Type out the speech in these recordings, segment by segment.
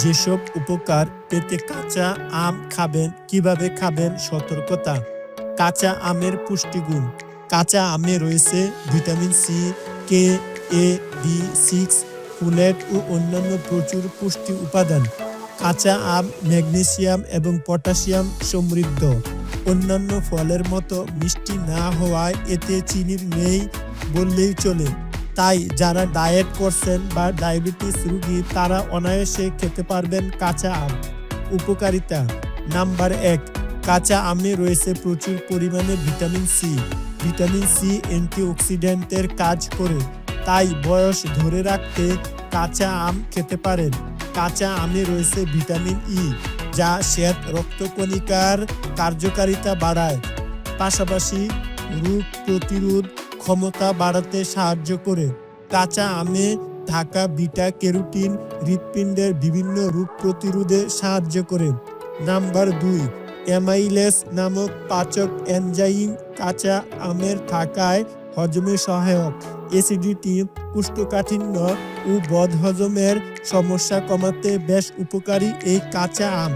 যেসব উপকার পেতে কাঁচা আম খাবেন, কিভাবে খাবেন, সতর্কতা। কাঁচা আমের পুষ্টিগুণ। কাঁচা আমে রয়েছে ভিটামিন সি, কে, এ, বি6, ফোলেট ও অন্যান্য প্রচুর পুষ্টি উপাদান। কাঁচা আম ম্যাগনেসিয়াম এবং পটাশিয়াম সমৃদ্ধ। অন্যান্য ফলের মতো মিষ্টি না হওয়ায় এতে চিনির নেই বললেই চলে। তাই যারা ডায়েট করছেন বা ডায়াবেটিস রোগী তারা অনায়াসে খেতে পারবেন কাঁচা আম। উপকারিতা। নাম্বার 1, কাঁচা আমে রয়েছে প্রচুর পরিমাণে ভিটামিন সি। ভিটামিন সি অ্যান্টিঅক্সিডেন্টের কাজ করে, তাই বয়স ধরে রাখতে কাঁচা আম খেতে পারেন। কাঁচা আমে রয়েছে ভিটামিন ই, যা শ্বেত রক্তকণিকার কার্যকারিতা বাড়ায়, পাশাপাশি রোগ প্রতিরোধ ক্ষমতা বাড়াতে সাহায্য করে। কাঁচা আমে থাকা বিটা ক্যারোটিন হৃৎপিণ্ডের বিভিন্ন রোগ প্রতিরোধে সাহায্য করে। নাম্বার 2, অ্যামাইলেস নামক পাচক এনজাইম কাঁচা আমের থাকায় হজমে সহায়ক। অ্যাসিডিটি, কোষ্ঠকাঠিন্য ও বদহজমের সমস্যা কমাতে বেশ উপকারী এই কাঁচা আম।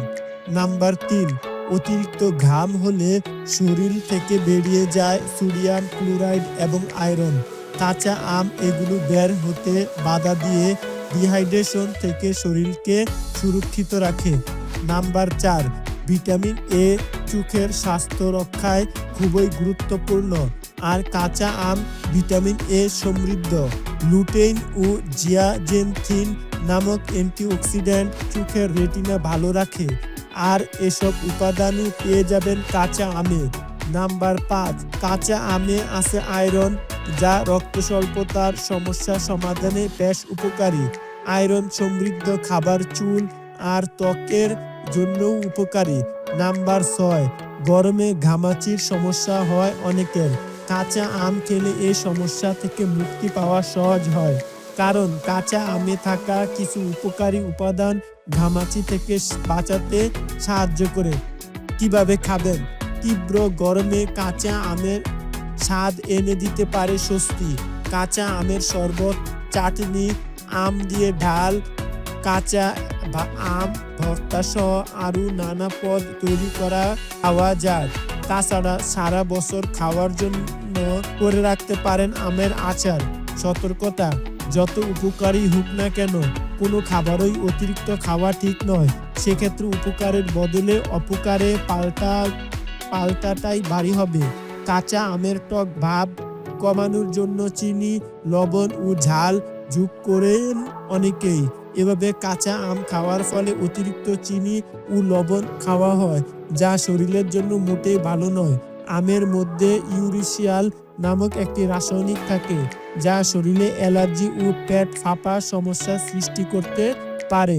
নাম্বার 3, অতিরিক্ত ঘাম হলে শরীর থেকে বেরিয়ে যায় সোডিয়াম ক্লোরাইড এবং আয়রন। কাঁচা আম এগুলো বের হতে বাধা দিয়ে ডিহাইড্রেশন থেকে শরীরকে সুরক্ষিত রাখে। নাম্বার 4, ভিটামিন এ চোখের স্বাস্থ্য রক্ষায় খুবই গুরুত্বপূর্ণ। আর কাঁচা আম ভিটামিন এ সমৃদ্ধ। লুটেইন ও জিয়াজেনথিন নামক অ্যান্টিঅক্সিডেন্ট চোখের রেটিনা ভালো রাখে। আর এসব উপাদানও পেয়ে যাবেন কাঁচা আমে। নাম্বার 5, কাঁচা আমে আছে আয়রন, যা রক্ত স্বল্পতার সমস্যা সমাধানে বেশ উপকারী। আয়রন সমৃদ্ধ খাবার চুল আর ত্বকের জন্যও উপকারী। নাম্বার 6, গরমে ঘামাচির সমস্যা হয় অনেকের। কাঁচা আম খেলে এই সমস্যা থেকে মুক্তি পাওয়া সহজ হয়, কারণ কাঁচা আমে থাকা কিছু উপকারী উপাদান ঘামাচি থেকে বাঁচাতে সাহায্য করে। কিভাবে খাবেন? তীব্র গরমে কাঁচা আমের স্বাদ এনে দিতে পারে স্বস্তি। কাঁচা আমের শরবত, চাটনি, আম দিয়ে ঢাল, কাঁচা আম ভর্তা সহ আরও নানা পদ তৈরি করা খাওয়া যায়। তাছাড়া সারা বছর খাওয়ার জন্য করে রাখতে পারেন আমের আচার। সতর্কতা, যত উপকারী হোক না কেন, কোনো খাবারই অতিরিক্ত খাওয়া ঠিক নয়। সেক্ষেত্রে উপকারের বদলে অপকারে পাল্টাটাই ভারী হবে। কাঁচা আমের টক ভাব কমানোর জন্য চিনি, লবণ ও ঝাল যোগ করেন অনেকেই। এভাবে কাঁচা আম খাওয়ার ফলে অতিরিক্ত চিনি ও লবণ খাওয়া হয়, যা শরীরের জন্য মোটেই ভালো নয়। আমের মধ্যে ইউরিসিয়াল নামক একটি রাসায়নিক থাকে, যা শরীরে অ্যালার্জি ও পেট ফাঁপা সমস্যা সৃষ্টি করতে পারে।